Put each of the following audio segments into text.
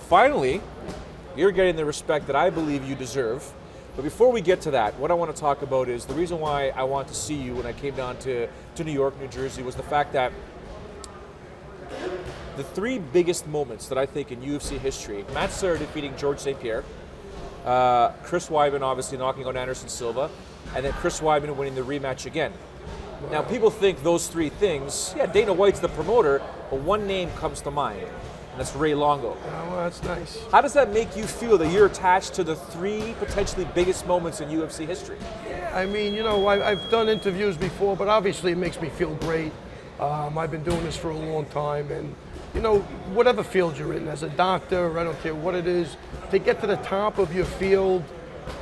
finally, you're getting the respect that I believe you deserve. But before we get to that, what I want to talk about is the reason why I wanted to see you when I came down to New York, New Jersey, was the fact that the three biggest moments that I think in UFC history, Matt Serra defeating George St. Pierre, Chris Weidman obviously knocking out Anderson Silva, and then Chris Weidman winning the rematch again. Wow. Now people think those three things, yeah, Dana White's the promoter, but one name comes to mind, and that's Ray Longo. Oh, well, that's nice. How does that make you feel that you're attached to the three potentially biggest moments in UFC history? I mean, you know, I've done interviews before, but obviously it makes me feel great. I've been doing this for a long time, and you know, whatever field you're in, as a doctor, I don't care what it is, to get to the top of your field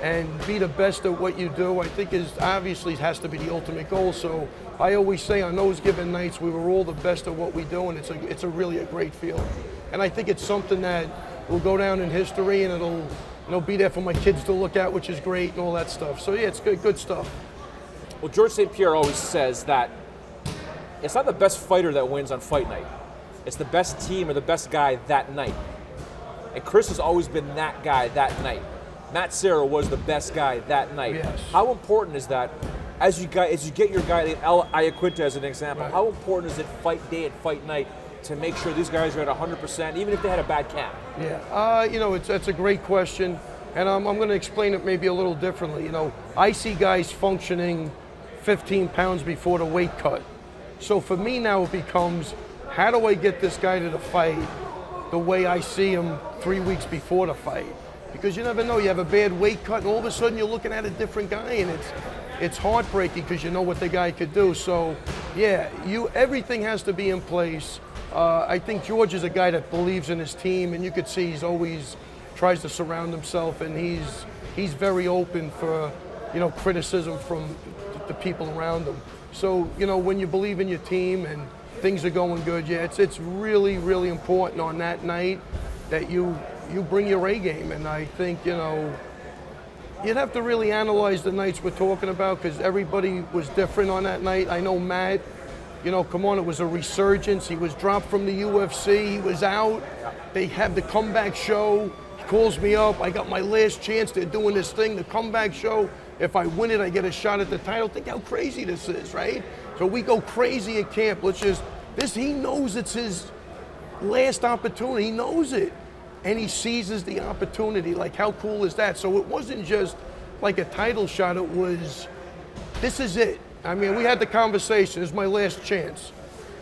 and be the best at what you do, I think obviously has to be the ultimate goal. So I always say on those given nights, we were all the best at what we do, and it's really a great feeling. And I think it's something that will go down in history, and it'll be there for my kids to look at, which is great, and all that stuff. So yeah, it's good stuff. Well, George St. Pierre always says that it's not the best fighter that wins on fight night. It's the best team or the best guy that night. And Chris has always been that guy that night. Matt Serra was the best guy that night. Yes. How important is that, as you get your guy, El Ayacuinta as an example, right. How important is it fight day and fight night to make sure these guys are at 100%, even if they had a bad camp? Yeah, you know, that's a great question, and I'm going to explain it maybe a little differently. You know, I see guys functioning 15 pounds before the weight cut. So for me now it becomes, how do I get this guy to the fight the way I see him 3 weeks before the fight? Because you never know, you have a bad weight cut and all of a sudden you're looking at a different guy, and it's heartbreaking because you know what the guy could do. So yeah, everything has to be in place. I think George is a guy that believes in his team, and you could see he's always tries to surround himself, and he's very open for, you know, criticism from the people around him. So, you know, when you believe in your team and things are going good, yeah, it's really, really important on that night that you bring your A game. And I think, you know, you'd have to really analyze the nights we're talking about, because everybody was different on that night. I know Matt, you know, come on, it was a resurgence. He was dropped from the UFC, he was out. They have the comeback show. He calls me up, I got my last chance. They're doing this thing, the comeback show. If I win it, I get a shot at the title. Think how crazy this is, right? So we go crazy at camp. He knows it's his last opportunity. He knows it. And he seizes the opportunity. Like, how cool is that? So it wasn't just like a title shot. It was, this is it. I mean, we had the conversation. This is my last chance.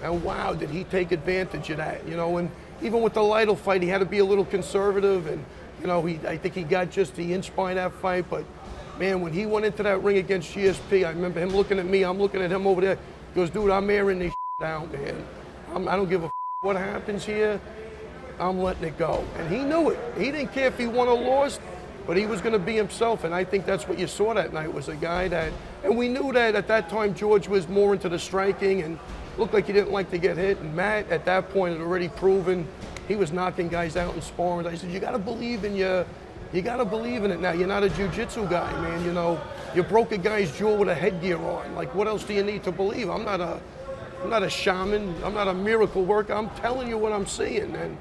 And wow, did he take advantage of that? You know, and even with the Lytle fight, he had to be a little conservative. And, you know, I think he got just the inch by that fight. But man, when he went into that ring against GSP, I remember him looking at me, I'm looking at him over there. He goes, dude, I'm airing this out, man. I don't give a what happens here. I'm letting it go. And he knew it. He didn't care if he won or lost, but he was going to be himself. And I think that's what you saw that night, was a guy that, and we knew that at that time George was more into the striking and looked like he didn't like to get hit. And Matt, at that point, had already proven he was knocking guys out in sparring. I said, you got to believe in you got to believe in it now. You're not a jiu-jitsu guy, man. You know, you broke a guy's jaw with a headgear on. Like, what else do you need to believe? I'm not a shaman. I'm not a miracle worker. I'm telling you what I'm seeing. And,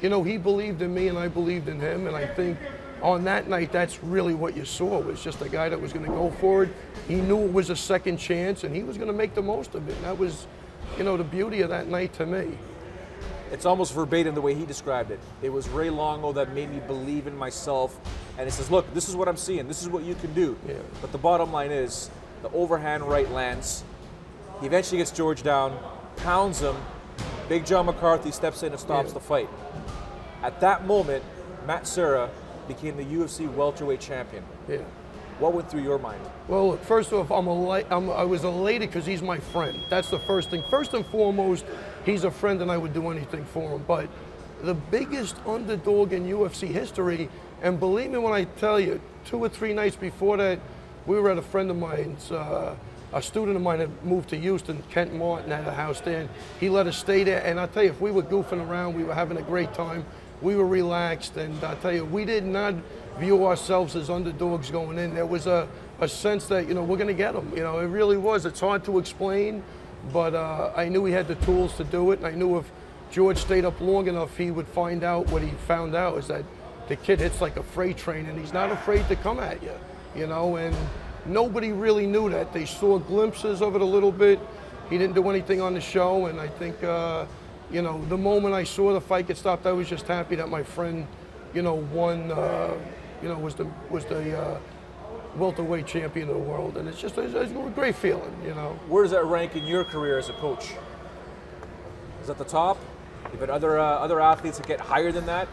you know, he believed in me and I believed in him. And I think on that night, that's really what you saw, was just a guy that was going to go for it. He knew it was a second chance and he was going to make the most of it. And that was, you know, the beauty of that night to me. It's almost verbatim the way he described it. It was Ray Longo that made me believe in myself. And he says, look, this is what I'm seeing. This is what you can do. Yeah. But the bottom line is, the overhand right lands. He eventually gets George down, pounds him. Big John McCarthy steps in and stops the fight. At that moment, Matt Serra became the UFC welterweight champion. Yeah. What went through your mind? Well, look, first off, I was elated because he's my friend. That's the first thing. First and foremost, he's a friend and I would do anything for him. But the biggest underdog in UFC history, and believe me when I tell you, 2 or 3 nights before that, we were at a friend of mine's, a student of mine had moved to Houston, Kent Martin had a house there, and he let us stay there. And I tell you, if we were goofing around, we were having a great time. We were relaxed, and I tell you, we did not view ourselves as underdogs going in. There was a sense that, you know, we're going to get them. You know, it really was. It's hard to explain, but I knew we had the tools to do it, and I knew if George stayed up long enough, he would find out what he found out is that the kid hits like a freight train and he's not afraid to come at you, you know, and nobody really knew that. They saw glimpses of it a little bit. He didn't do anything on the show, and I think, you know, the moment I saw the fight get stopped, I was just happy that my friend, you know, won, you know, was the welterweight champion of the world, and it's a great feeling, you know. Where does that rank in your career as a coach? Is that the top? You've had other athletes that get higher than that?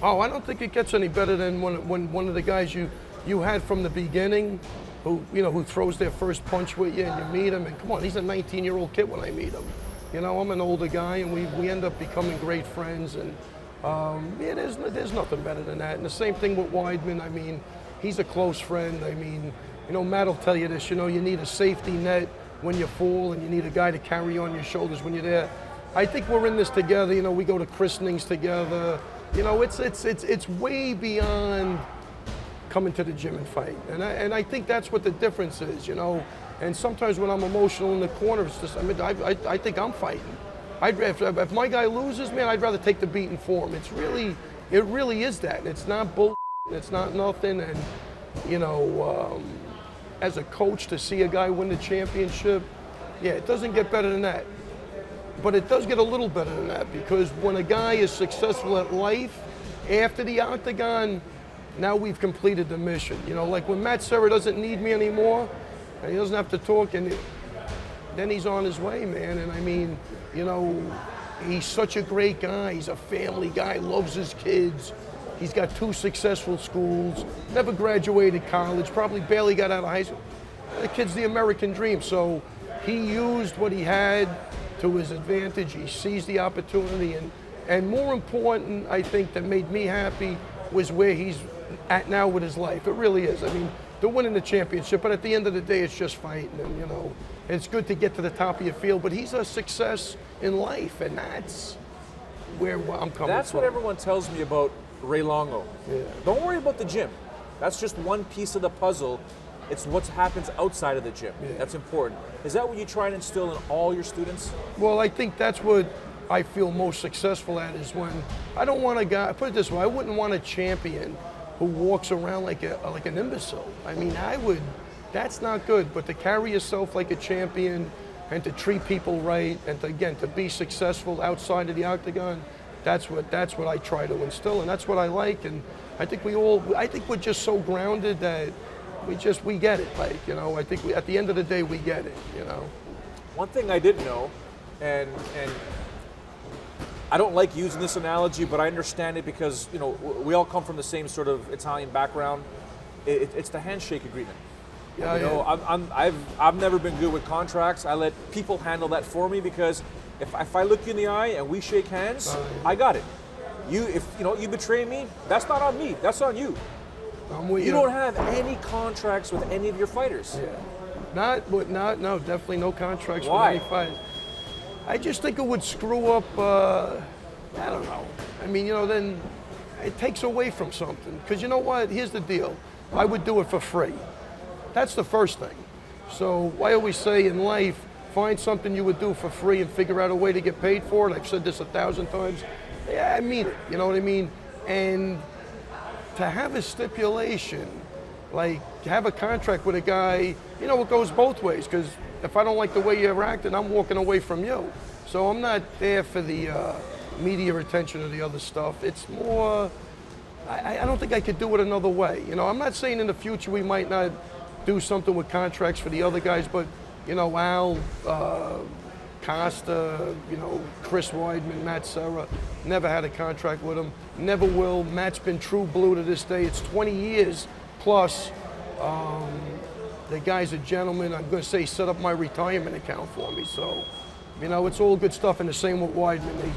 Oh, I don't think it gets any better than when one of the guys you had from the beginning, who, you know, who throws their first punch with you and you meet him, and come on, he's a 19-year-old kid when I meet him. You know, I'm an older guy, and we end up becoming great friends, and yeah, there's nothing better than that. And the same thing with Weidman. I mean, he's a close friend. I mean, you know, Matt will tell you this, you know, you need a safety net when you fall, and you need a guy to carry you on your shoulders when you're there. I think we're in this together. You know, we go to christenings together. You know, it's way beyond coming to the gym and fight. And I think that's what the difference is, you know. And sometimes when I'm emotional in the corner, it's just, I mean, I think I'm fighting. If my guy loses, man, I'd rather take the beating for him. It really is that. It's not bull. It's not nothing. And, you know, as a coach, to see a guy win the championship, yeah, it doesn't get better than that. But it does get a little better than that, because when a guy is successful at life, after the octagon, now we've completed the mission. You know, like when Matt Serra doesn't need me anymore, and he doesn't have to talk, and then he's on his way, man. And I mean, you know, he's such a great guy. He's a family guy, loves his kids. He's got 2 successful schools, never graduated college, probably barely got out of high school. The kid's the American dream. So he used what he had to his advantage. He seized the opportunity, and more important, I think, that made me happy was where he's at now with his life. It really is. I mean, they're winning the championship, but at the end of the day, it's just fighting, and, you know, it's good to get to the top of your field, but he's a success in life, and that's where I'm coming from. That's what everyone tells me about Ray Longo. Yeah. Don't worry about the gym. That's just one piece of the puzzle. It's what happens outside of the gym. Yeah. That's important. Is that what you try and instill in all your students? Well, I think that's what I feel most successful at, is when I don't want a guy, put it this way, I wouldn't want a champion who walks around like an imbecile. I mean, that's not good, but to carry yourself like a champion and to treat people right, and to, again, to be successful outside of the octagon, that's what I try to instill, and that's what I like. And I think we're just so grounded that we get it. Like, you know, I think at the end of the day, we get it, you know. One thing I didn't know, and I don't like using this analogy, but I understand it because, you know, we all come from the same sort of Italian background. It's the handshake agreement. Yeah, you know, I've never been good with contracts. I let people handle that for me, because if I look you in the eye and we shake hands, I got it. If you betray me, that's not on me. That's on you. You don't have any contracts with any of your fighters. Yeah. No, definitely no contracts Why? with any fighters. I just think it would screw up, I don't know. I mean, you know, then it takes away from something. Because you know what? Here's the deal. I would do it for free. That's the first thing. So I always say in life, find something you would do for free and figure out a way to get paid for it. I've said this 1,000 times. Yeah, I mean it. You know what I mean? And to have a stipulation, like have a contract with a guy, you know, it goes both ways. Because if I don't like the way you're acting, I'm walking away from you. So I'm not there for the media attention or the other stuff. It's more, I don't think I could do it another way. You know, I'm not saying in the future we might not do something with contracts for the other guys, but, you know, Al, Costa, you know, Chris Weidman, Matt Serra, never had a contract with him, never will. Matt's been true blue to this day. It's 20 years plus. The guy's a gentleman. I'm going to say set up my retirement account for me. So, you know, it's all good stuff. And the same with Weidman.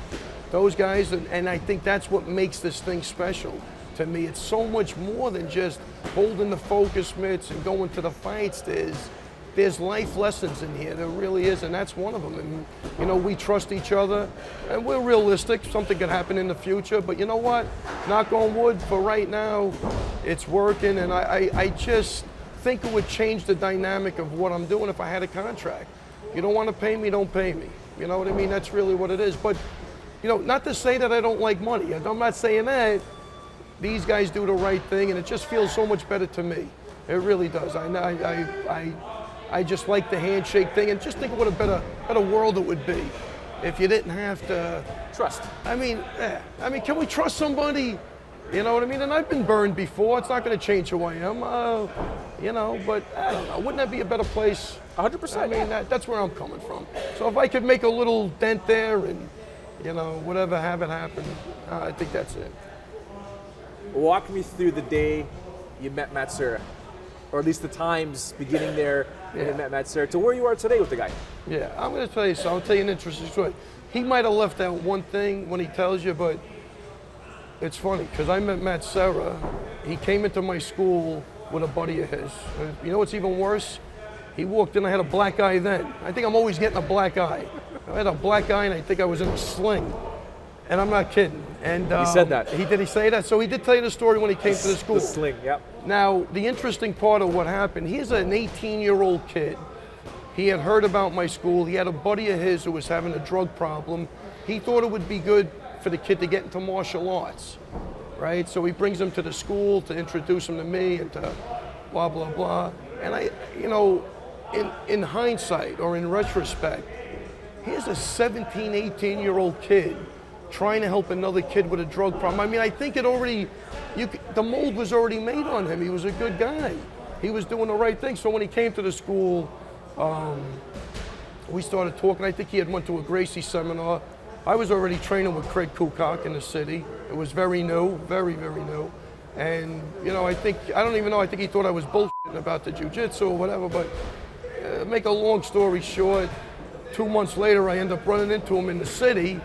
Those guys, and I think that's what makes this thing special to me. It's so much more than just holding the focus mitts and going to the fights. There's life lessons in here. There really is, and that's one of them. And, you know, we trust each other, and we're realistic. Something could happen in the future, but you know what? Knock on wood, for right now, it's working, and I just think it would change the dynamic of what I'm doing if I had a contract. You don't want to pay me, don't pay me. You know what I mean? That's really what it is. But not to say that I don't like money. I'm not saying that. These guys do the right thing, and it just feels so much better to me. It really does. I just like the handshake thing, and just think of what a better world it would be if you didn't have to Trust. I mean, can we trust somebody? You know what I mean? And I've been burned before. It's not going to change who I am. But I don't know. Wouldn't that be a better place? 100%. I mean, that's where I'm coming from. So if I could make a little dent there and, whatever, have it happen, I think that's it. Walk me through the day you met Matt Serra, or at least the times beginning there when you met Matt Serra to where you are today with the guy. Yeah, I'm going to tell you something. I'll tell you an interesting story. He might have left out one thing when he tells you, but it's funny because I met Matt Serra. He came into my school with a buddy of his. You know what's even worse? He walked in, I had a black eye then. I think I'm always getting a black eye. I had a black eye and I think I was in a sling. And I'm not kidding. And he said that. Did he say that? So he did tell you the story when he came to the school. The sling, yep. Now, the interesting part of what happened, he's an 18-year-old kid. He had heard about my school. He had a buddy of his who was having a drug problem. He thought it would be good for the kid to get into martial arts, right? So he brings him to the school to introduce him to me and to blah, blah, blah. And in hindsight or in retrospect, here's a 17, 18-year-old kid trying to help another kid with a drug problem. I mean, I think the mold was already made on him. He was a good guy. He was doing the right thing. So when he came to the school, we started talking. I think he had went to a Gracie seminar. I was already training with Craig Kukoc in the city. It was very new, very, very new. And, I think he thought I was bullshitting about the jiu-jitsu or whatever, but make a long story short, 2 months later, I end up running into him in the city,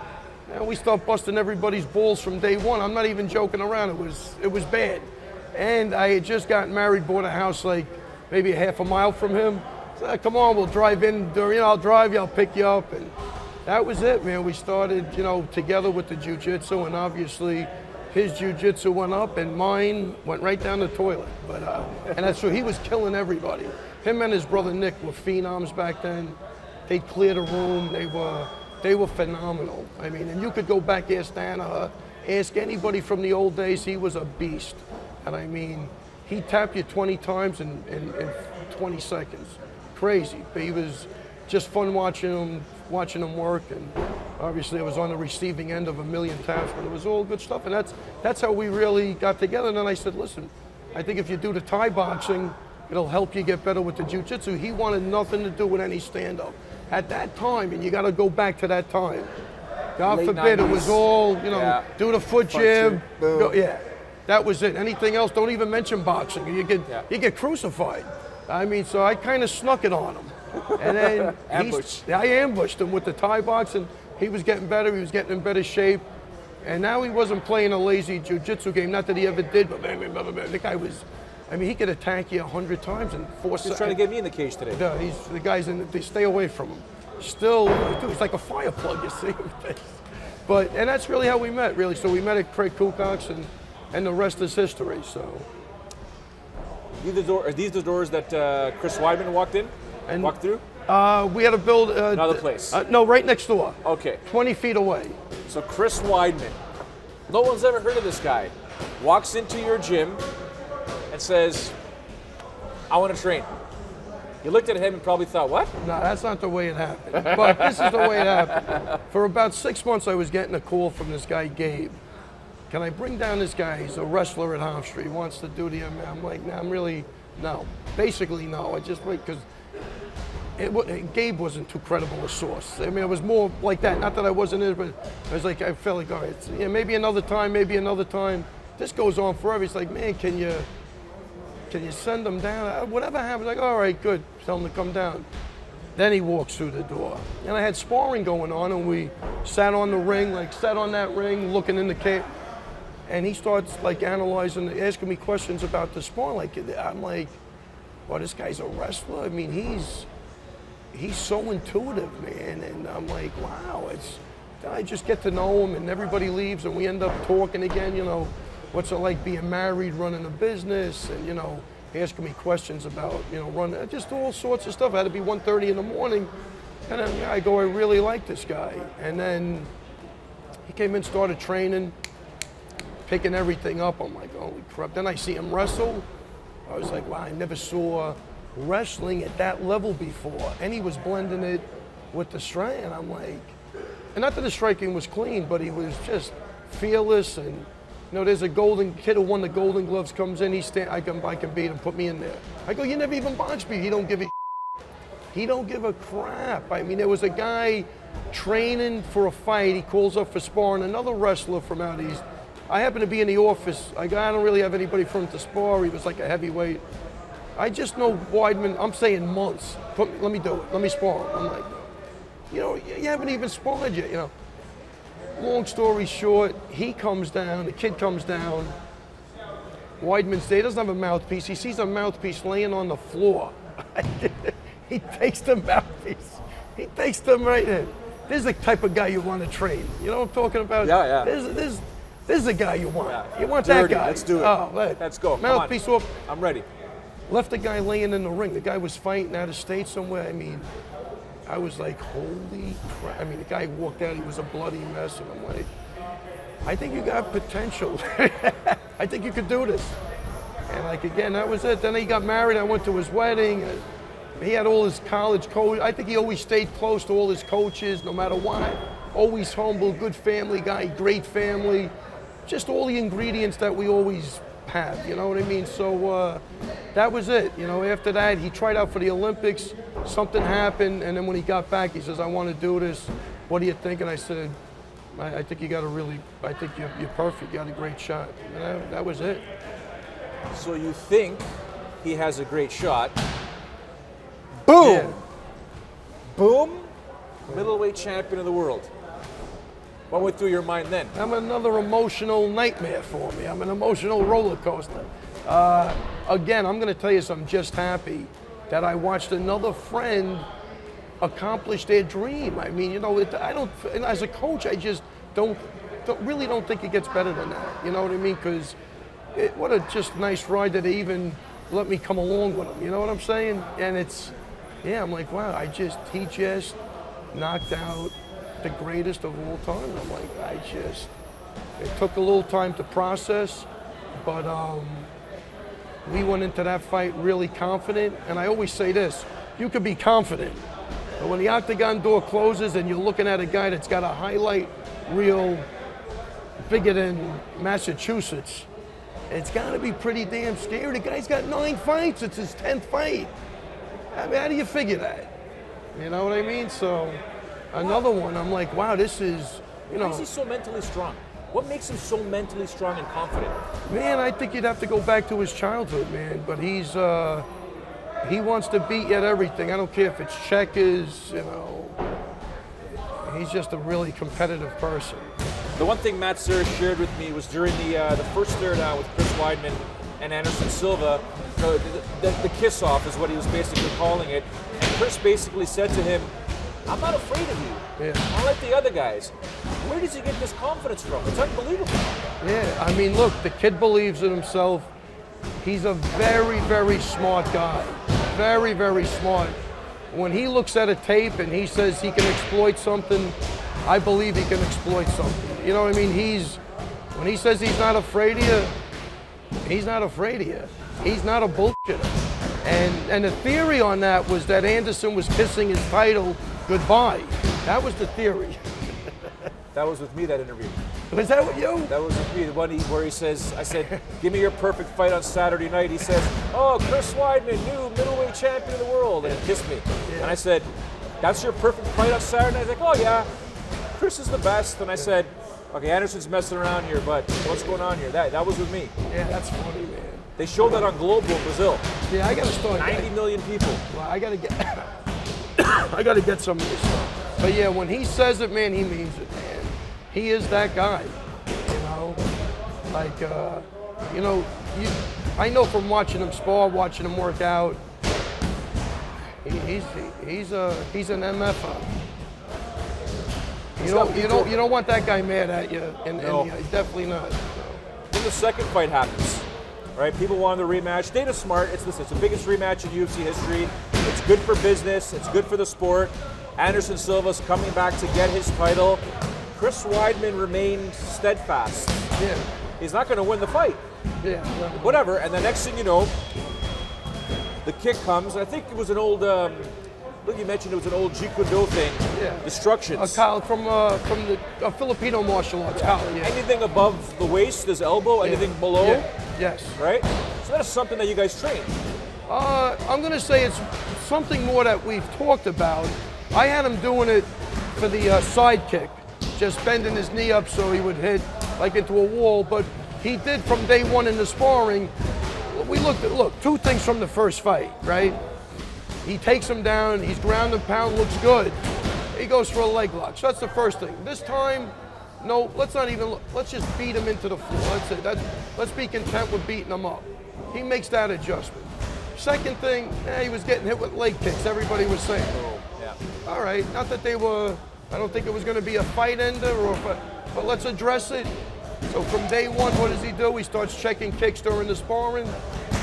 and we start busting everybody's balls from day one. I'm not even joking around. It was bad. And I had just gotten married, bought a house like maybe a half a mile from him. So, come on, we'll drive in. I'll drive you, I'll pick you up. And that was it, man. We started, together with the jiu-jitsu, and obviously his jiu-jitsu went up and mine went right down the toilet. But and that's true. He was killing everybody. Him and his brother Nick were phenoms back then. They'd clear the room. They were phenomenal. I mean, and you could go back, ask Danaher, ask anybody from the old days. He was a beast. And I mean, he'd tap you 20 times in 20 seconds. Crazy. But he was just fun watching him work. And obviously, I was on the receiving end of a million taps, but it was all good stuff. And that's how we really got together. And then I said, listen, I think if you do the Thai boxing, it'll help you get better with the jiu-jitsu. He wanted nothing to do with any stand-up. At that time, and you got to go back to that time. God forbid, 90s. It was all, do the foot jab. That was it. Anything else, don't even mention boxing. You get crucified. I mean, so I kind of snuck it on him. And then I ambushed him with the Thai boxing. He was getting better. He was getting in better shape. And now he wasn't playing a lazy jiu-jitsu game. Not that he ever did, but the guy was, he could attack you 100 times in 4 seconds. He's trying to get me in the cage today. The guys, they stay away from him. Still, dude, he's like a fire plug, you see. And that's really how we met, really. So we met at Craig Kukoc's, and the rest is history, so. Are these the doors that Chris Weidman walked through? We had to build another place. No, right next door. Okay. 20 feet away. So Chris Weidman, no one's ever heard of this guy, walks into your gym and says, I want to train. You looked at him and probably thought, what? No, that's not the way it happened. But this is the way it happened. For about 6 months, I was getting a call from this guy, Gabe. Can I bring down this guy? He's a wrestler at Half Street. He wants to do the MMA. I'm like, no. Basically, no. I just wait because Gabe wasn't too credible a source. I mean, it was more like that. Not that I wasn't in it, but I was like, I felt like, all right, maybe another time, This goes on forever. He's like, man, can you send him down? Whatever happens, like, all right, good. Tell him to come down. Then he walks through the door. And I had sparring going on, and we sat on the ring, sat on that ring, looking in the cage. And he starts, analyzing, asking me questions about the sparring. I'm like, well, this guy's a wrestler. I mean, he's so intuitive, man. And I'm like, wow, I just get to know him, and everybody leaves, and we end up talking again, what's it like being married, running a business, and, asking me questions about, running, just all sorts of stuff. It had to be 1:30 in the morning. And then I go, I really like this guy. And then He came in, started training, picking everything up. I'm like, holy crap. Then I see him wrestle. I was like, wow, I never saw wrestling at that level before. And he was blending it with the strike. And I'm like, and not that the striking was clean, but he was just fearless. And, there's a golden kid who won the Golden Gloves, comes in, I can beat him, put me in there. I go, you never even boxed me. He don't give a crap. I mean, there was a guy training for a fight. He calls up for sparring, another wrestler from out east. I happen to be in the office. I don't really have anybody from him to spar. He was like a heavyweight. I just know Weidman, I'm saying months. Let me do it. Let me spar him. I'm like, you haven't even sparred yet, Long story short, he comes down, the kid comes down. Weidman he doesn't have a mouthpiece. He sees a mouthpiece laying on the floor. He takes the mouthpiece. He takes them right in. This is the type of guy you want to train. You know what I'm talking about? Yeah. This is the guy you want. Yeah. You want Dirty. that guy. Let's do it. Oh, Let's go. Mouthpiece off. I'm ready. Left the guy laying in the ring. The guy was fighting out of state somewhere. I mean, I was like, holy crap. I mean, the guy walked out, he was a bloody mess. And I'm like, I think you got potential. I think you could do this. And like, again, that was it. Then he got married. I went to his wedding. He had all his college coach. I think he always stayed close to all his coaches, no matter what. Always humble, good family guy, great family. Just all the ingredients that we always have, you know what I mean? So that was it. After that, he tried out for the Olympics. Something happened, and then when he got back, he says, I want to do this. What do you think? And I said, I think you got I think you're perfect. You got a great shot. And that was it. So you think he has a great shot. Boom! Yeah. Boom! Middleweight champion of the world. What went through your mind then? I'm another emotional nightmare for me. I'm an emotional roller coaster. Again, I'm going to tell you something. Just happy that I watched another friend accomplish their dream. I mean, I don't. As a coach, I just really don't think it gets better than that. You know what I mean? Because what a just nice ride that they even let me come along with them. You know what I'm saying? And I'm like, wow. He just knocked out the greatest of all time. I'm like, it took a little time to process, but we went into that fight really confident. And I always say this, you can be confident, but when the octagon door closes and you're looking at a guy that's got a highlight reel bigger than Massachusetts, it's gotta be pretty damn scary. The guy's got 9 fights, it's his 10th fight. I mean, how do you figure that? You know what I mean? So, another one, I'm like, wow, this is, Why is he so mentally strong? What makes him so mentally strong and confident? Man, I think you'd have to go back to his childhood, man. But he wants to beat you at everything. I don't care if it's checkers, He's just a really competitive person. The one thing Matt Serra shared with me was during the first stare down with Chris Weidman and Anderson Silva, the kiss-off is what he was basically calling it. And Chris basically said to him, I'm not afraid of you. Yeah. I like the other guys. Where does he get this confidence from? It's unbelievable. Yeah, I mean, look, the kid believes in himself. He's a very, very smart guy. Very, very smart. When he looks at a tape and he says he can exploit something, I believe he can exploit something. You know what I mean? When he says he's not afraid of you, he's not afraid of you. He's not a bullshitter. And the theory on that was that Anderson was kissing his title goodbye. That was the theory. That was with me, that interview. Was that with you? That was with me, the one where he says, I said, give me your perfect fight on Saturday night. He says, oh, Chris Weidman, new middleweight champion of the world, and he kissed me. Yeah. And I said, that's your perfect fight on Saturday night? He's like, oh yeah, Chris is the best. And I said, okay, Anderson's messing around here, but what's going on here? That was with me. Yeah, that's funny, man. They showed that on Global in Brazil. Yeah, I gotta start. 90 million people. Well, I gotta get some of this stuff. But yeah, when he says it, man, he means it, man. He is that guy, Like, I know from watching him spar, watching him work out, he's an MFer. You don't want that guy mad at you, and he's definitely not. Then the second fight happens, right? People wanted the rematch. Dana's smart. It's the biggest rematch in UFC history. It's good for business. It's good for the sport. Anderson Silva's coming back to get his title. Chris Weidman remained steadfast. Yeah. He's not going to win the fight. Yeah. Whatever. And the next thing you know, the kick comes. I think it was an old. Look, you mentioned it was an old Jeet Kune Do thing. Yeah. Destructions. Kyle from the Filipino martial arts. Yeah. Kyle, yeah. Anything above the waist, his elbow. Anything below. Yeah. Yes. Right. So that's something that you guys train. I'm going to say it's something more that we've talked about. I had him doing it for the side kick, just bending his knee up so he would hit like into a wall. But he did from day one in the sparring. We look, two things from the first fight, right? He takes him down, he's ground and pound, looks good. He goes for a leg lock. So that's the first thing. This time, no, let's not even look. Let's just beat him into the floor. That's it. Let's be content with beating him up. He makes that adjustment. Second thing, he was getting hit with leg kicks, everybody was saying. Yeah. All right, not that they were, I don't think it was going to be a fight ender, but let's address it. So from day one, what does he do? He starts checking kicks during the sparring,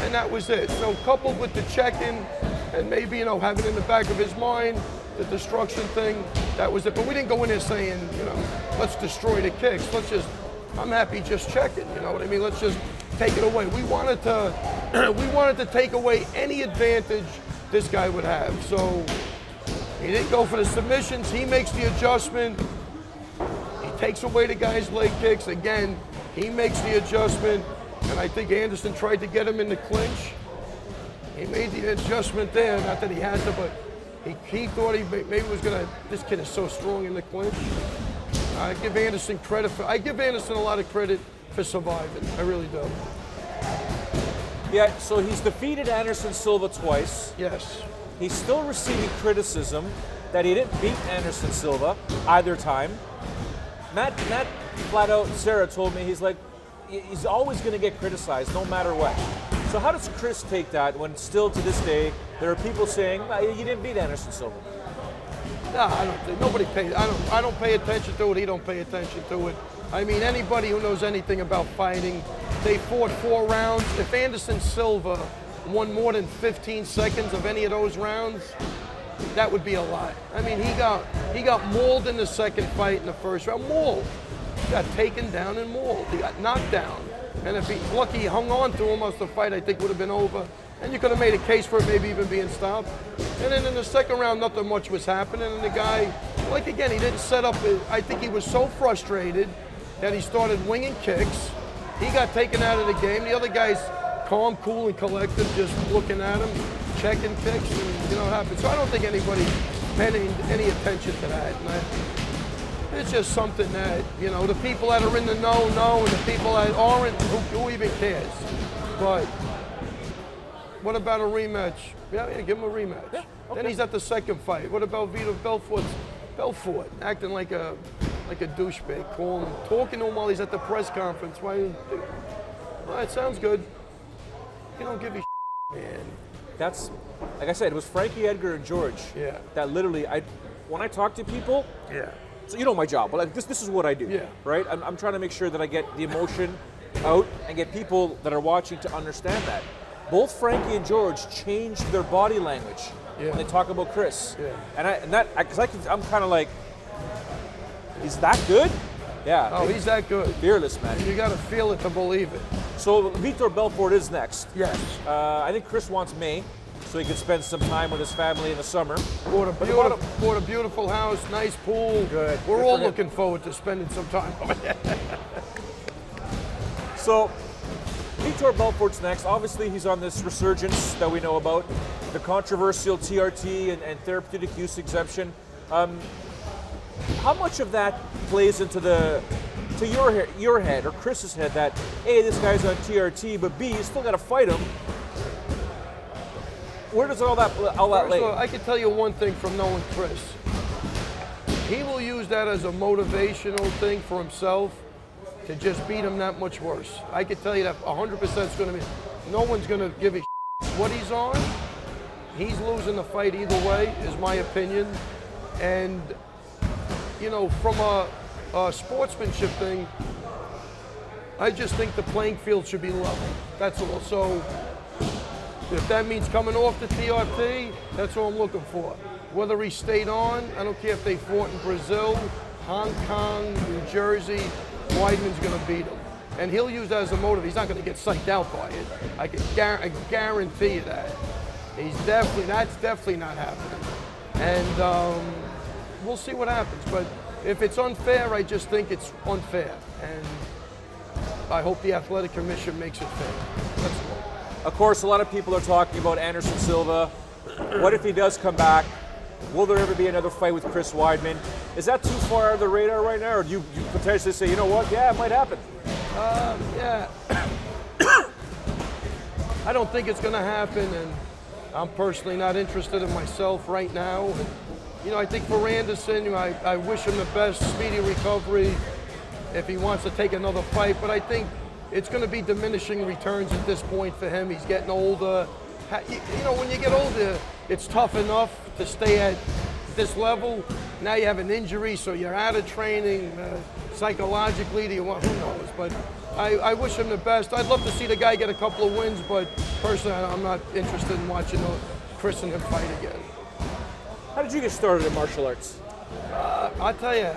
and that was it. So coupled with the checking, and maybe, having in the back of his mind, the destruction thing, that was it. But we didn't go in there saying, let's destroy the kicks. I'm happy just checking, you know what I mean? Let's just take it away. We wanted to take away any advantage this guy would have. So he didn't go for the submissions. He makes the adjustment. He takes away the guy's leg kicks. Again, he makes the adjustment. And I think Anderson tried to get him in the clinch. He made the adjustment there. Not that he had to, but he thought he maybe was going to, this kid is so strong in the clinch. I give Anderson a lot of credit for surviving. I really do. Yeah, so he's defeated Anderson Silva twice. Yes. He's still receiving criticism that he didn't beat Anderson Silva either time. Matt flat out Serra told me he's always going to get criticized no matter what. So how does Chris take that when still to this day there are people saying you didn't beat Anderson Silva? No, I don't think nobody pays. I don't pay attention to it. He don't pay attention to it. I mean, anybody who knows anything about fighting, they fought 4 rounds. If Anderson Silva won more than 15 seconds of any of those rounds, that would be a lot. I mean, he got mauled in the second fight in the first round. Mauled. Got taken down and mauled. He got knocked down. And if he's lucky, he hung on to him, most of the fight I think would have been over. And you could have made a case for it maybe even being stopped. And then in the second round, nothing much was happening. And the guy, again, he didn't set up. I think he was so frustrated that he started winging kicks. He got taken out of the game. The other guy's calm, cool, and collected, just looking at him, checking kicks, and it happened. So I don't think anybody paid any attention to that. It's just something that, the people that are in the know, and the people that aren't, who even cares? But what about a rematch? Yeah, give him a rematch. Yeah, okay. Then he's at the second fight. What about Vito Belfort acting like a douchebag, talking to him while he's at the press conference? Why? Well, it sounds good. You don't give a man. That's, like I said, it was Frankie Edgar and George. Yeah. That literally, when I talk to people. Yeah. So you know my job, but this is what I do. Yeah. Right. I'm trying to make sure that I get the emotion out and get people that are watching to understand that. Both Frankie and George changed their body language when they talk about Chris. Yeah. I'm kind of like, he's that good? Yeah. Oh, he's that good. Fearless, man. You got to feel it to believe it. So Vitor Belfort is next. Yes. I think Chris wants May, so he could spend some time with his family in the summer. Bought a beautiful house, nice pool. Good. We're Good all for him. looking forward to spending some time over there. So, Vitor Belfort's next. Obviously, he's on this resurgence that we know about, the controversial TRT and therapeutic use exemption. How much of that plays into your head or Chris's head that A, this guy's on TRT, but B, you still got to fight him? Where does all that lay? First, I can tell you one thing from knowing Chris. He will use that as a motivational thing for himself to just beat him that much worse. I can tell you that 100% is going to be, no one's going to give a what he's on. He's losing the fight either way, is my opinion. And, from a sportsmanship thing, I just think the playing field should be level. That's all. So if that means coming off the TRT, that's all I'm looking for. Whether he stayed on, I don't care if they fought in Brazil Hong Kong, New Jersey, Weidman's going to beat him. And he'll use that as a motive. He's not going to get psyched out by it. I guarantee you that. That's definitely not happening. And we'll see what happens. But if it's unfair, I just think it's unfair. And I hope the Athletic Commission makes it fair. That's all. Of course, a lot of people are talking about Anderson Silva. What if he does come back? Will there ever be another fight with Chris Weidman? Is that too far under the radar right now, or do you potentially say, you know what, yeah, it might happen? Yeah. I don't think it's going to happen, and I'm personally not interested in myself right now. And, you know, I think for Anderson, I wish him the best, speedy recovery if he wants to take another fight, but I think it's going to be diminishing returns at this point for him. He's getting older. You know, when you get older, it's tough enough to stay at this level. Now you have an injury, so you're out of training. Psychologically, who knows? But I wish him the best. I'd love to see the guy get a couple of wins, but personally, I'm not interested in watching Chris and him fight again. How did you get started in martial arts? I'll tell you,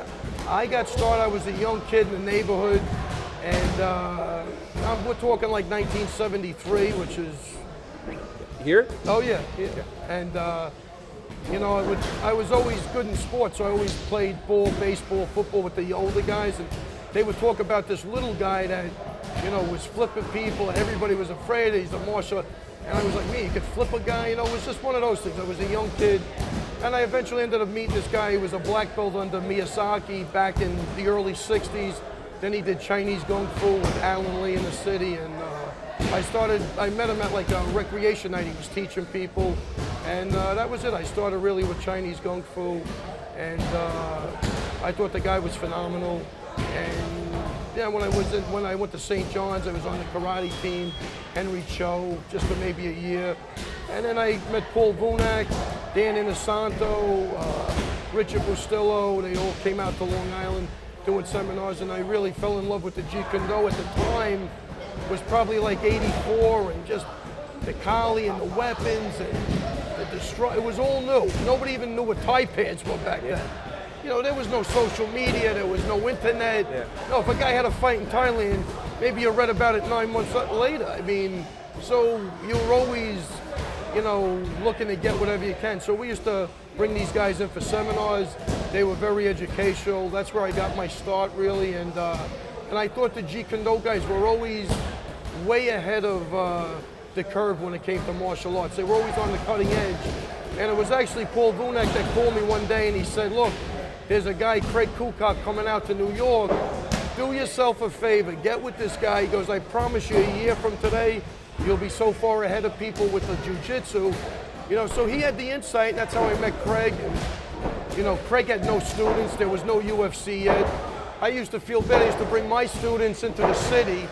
I got started, I was a young kid in the neighborhood, and we're talking like 1973, which is... Here? Oh, yeah. And, you know, I was always good in sports, so I always played ball, baseball, football with the older guys, and they would talk about this little guy that, you know, was flipping people, and everybody was afraid he's a martial. And I was like, me, you could flip a guy? You know, it was just one of those things. I was a young kid, and I eventually ended up meeting this guy. He was a black belt under Miyazaki back in the early 60s. Then he did Chinese Kung Fu with Alan Lee in the city, and I met him at like a recreation night. He was teaching people, and that was it. I started really with Chinese Kung Fu, and I thought the guy was phenomenal. And yeah, when I went to St. John's, I was on the karate team, Henry Cho, just for maybe a year. And then I met Paul Vunak, Dan Inosanto, Richard Bustillo. They all came out to Long Island doing seminars, and I really fell in love with the Jeet Kune Do. At the time, was probably like 84, and just the Kali and the weapons and the destroy. It was all new. Nobody even knew what Thai pants were back then. You know, there was no social media, there was no internet. Yeah. No, if a guy had a fight in Thailand, maybe you read about it 9 months later. I mean, so you were always, you know, looking to get whatever you can. So we used to bring these guys in for seminars. They were very educational. That's where I got my start, really. And I thought the Jeet Kune Do guys were always way ahead of the curve when it came to martial arts. They were always on the cutting edge. And it was actually Paul Vunak that called me one day, and he said, look, there's a guy, Craig Kukoc, coming out to New York. Do yourself a favor, get with this guy. He goes, I promise you, a year from today, you'll be so far ahead of people with the jiu-jitsu. You know, so he had the insight, and that's how I met Craig. And, you know, Craig had no students, there was no UFC yet. I used to feel bad, I used to bring my students into the city,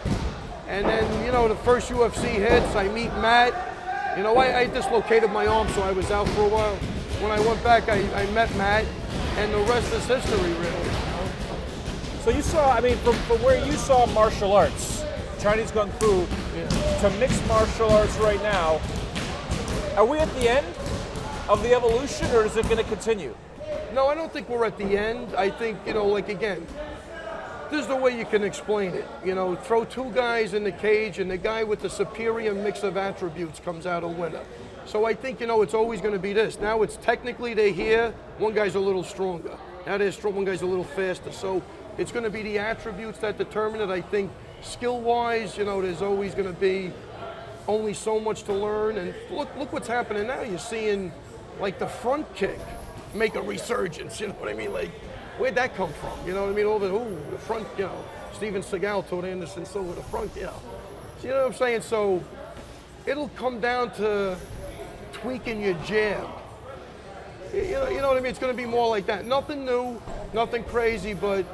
and then, you know, the first UFC hits, I meet Matt. You know, I dislocated my arm, so I was out for a while. When I went back, I met Matt, and the rest is history, really. So you saw, I mean, from where you saw martial arts, Chinese Kung Fu, to mixed martial arts right now, are we at the end of the evolution, or is it going to continue? No, I don't think we're at the end. I think, you know, like, again, this is the way you can explain it. You know, throw two guys in the cage, and the guy with the superior mix of attributes comes out a winner. So I think, you know, it's always going to be this. Now it's technically they're here, one guy's a little stronger. Now they're strong, one guy's a little faster. So it's going to be the attributes that determine it. I think skill-wise, you know, there's always going to be only so much to learn. And look what's happening now. You're seeing, like, the front kick make a resurgence, you know what I mean? Like, where'd that come from? You know what I mean? All the front, you know, Steven Seagal told Anderson Silva the front, you know. So, you know what I'm saying? So it'll come down to tweaking your jab. You know what I mean? It's going to be more like that. Nothing new, nothing crazy, but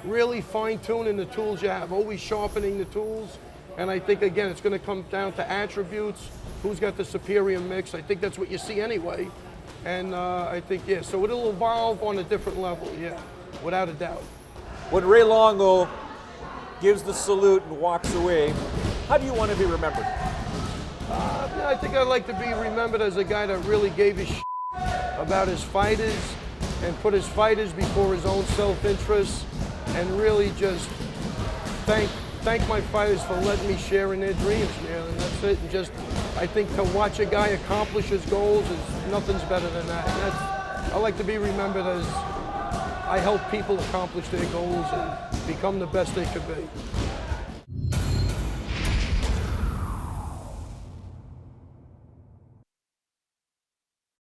really fine-tuning the tools you have, always sharpening the tools. And I think, again, it's going to come down to attributes, who's got the superior mix. I think that's what you see anyway. And I think, yeah, so it'll evolve on a different level, yeah, without a doubt. When Ray Longo gives the salute and walks away, how do you want to be remembered? I think I'd like to be remembered as a guy that really gave his shit about his fighters, and put his fighters before his own self-interest, and really just thank my fighters for letting me share in their dreams, man, and that's it. And just, I think to watch a guy accomplish his goals is nothing's better than that. And I like to be remembered as I help people accomplish their goals and become the best they could be.